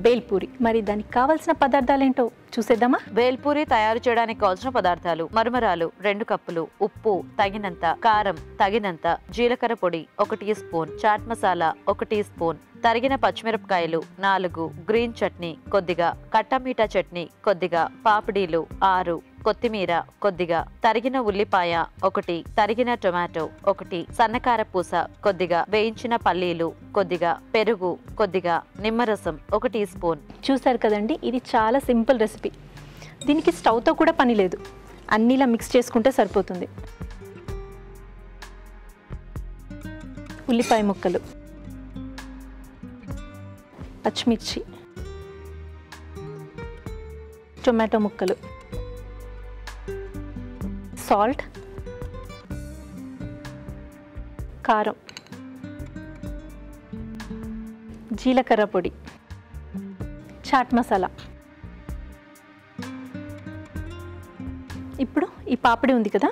బేల్పూరి. మరి దానికి కావాల్సిన పదార్థాలు ఏంటో చూసేద్దామా? బేల్పూరి తయారు చేయడానికి కావాల్సిన పదార్థాలు: మరమరాలు 2 కప్పులు, ఉప్పు తగినంత, కారం తగినంత, జీలకర్ర పొడి 1 teaspoon, chaat masala 1 teaspoon, తరిగిన పచ్చిమిరపకాయలు 4, గ్రీన్ చట్నీ కొద్దిగా, కట్టమీఠా చట్నీ కొద్దిగా, పాపిడీలు 6, కొత్తిమీర కొద్దిగా, తరిగిన ఉల్లిపాయ 1, తరిగిన టొమాటో 1, సన్నకార పూస కొద్దిగా, వేయించిన పల్లీలు కొద్దిగా, పెరుగు కొద్దిగా, నిమ్మరసం 1 టీ స్పూన్. చూసారు కదండి, ఇది చాలా సింపుల్ రెసిపీ. దీనికి స్టవ్తో కూడా పని లేదు, అన్నిలా మిక్స్ చేసుకుంటే సరిపోతుంది. ఉల్లిపాయ ముక్కలు, పచ్చిమిర్చి, టొమాటో ముక్కలు, సాల్ట్, కారం, జీలకర్ర పొడి, చాట్ మసాలా. ఇప్పుడు ఈ పాపిడి ఉంది కదా,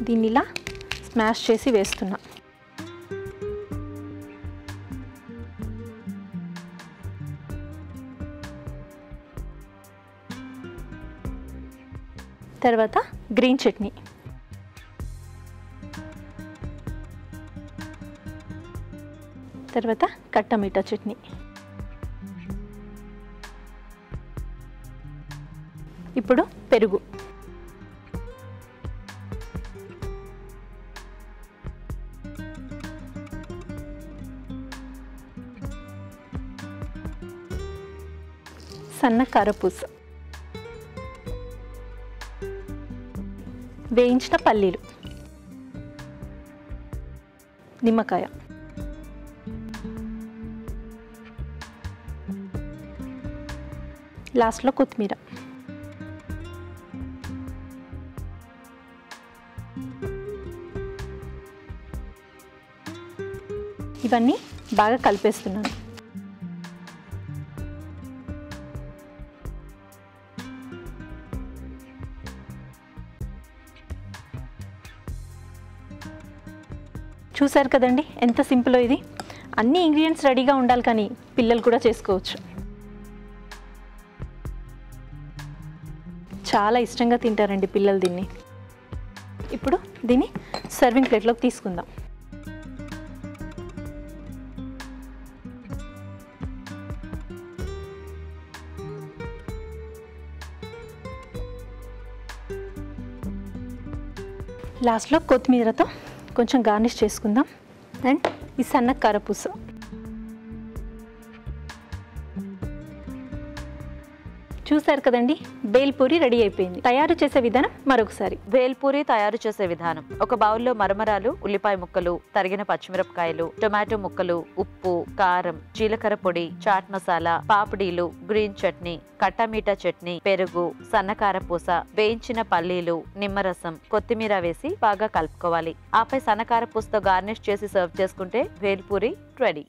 దీన్ని ఇలా స్మాష్ చేసి వేస్తున్నా. తర్వాత గ్రీన్ చట్నీ, తర్వాత కట్టమీఠా చట్నీ, ఇప్పుడు పెరుగు, సన్న కారపూస, వేయించిన పల్లీలు, నిమ్మకాయ, లాస్ట్లో కొత్తిమీర. ఇవన్నీ బాగా కలిపేస్తున్నాను. చూసారు కదండి ఎంత సింపుల్లో ఇది. అన్ని ఇంగ్రీడియంట్స్ రెడీగా ఉండాలి, కానీ పిల్లలు కూడా చేసుకోవచ్చు. చాలా ఇష్టంగా తింటారండి పిల్లలు దీన్ని. ఇప్పుడు దీన్ని సర్వింగ్ ప్లేట్లోకి తీసుకుందాం. లాస్ట్లో కొత్తిమీరతో కొంచెం గార్నిష్ చేసుకుందాం. అండ్ ఈ సన్న కారపూస. చూసారు కదండి, బేల్పూరి రెడీ అయిపోయింది. తయారు చేసే విధానం మరొకసారి. బేల్పూరి తయారు చేసే విధానం: ఒక బౌల్లో మరమరాలు, ఉల్లిపాయ ముక్కలు, తరిగిన పచ్చిమిరపకాయలు, టొమాటో ముక్కలు, ఉప్పు, కారం, జీలకర్ర పొడి, చాట్ మసాలా, పాపిడీలు, గ్రీన్ చట్నీ, కట్టమీఠా చట్నీ, పెరుగు, సన్నకార పూస, వేయించిన పల్లీలు, నిమ్మరసం, కొత్తిమీర వేసి బాగా కలుపుకోవాలి. ఆపై సన్నకార పూసతో గార్నిష్ చేసి సర్వ్ చేసుకుంటే బేల్పూరి రెడీ.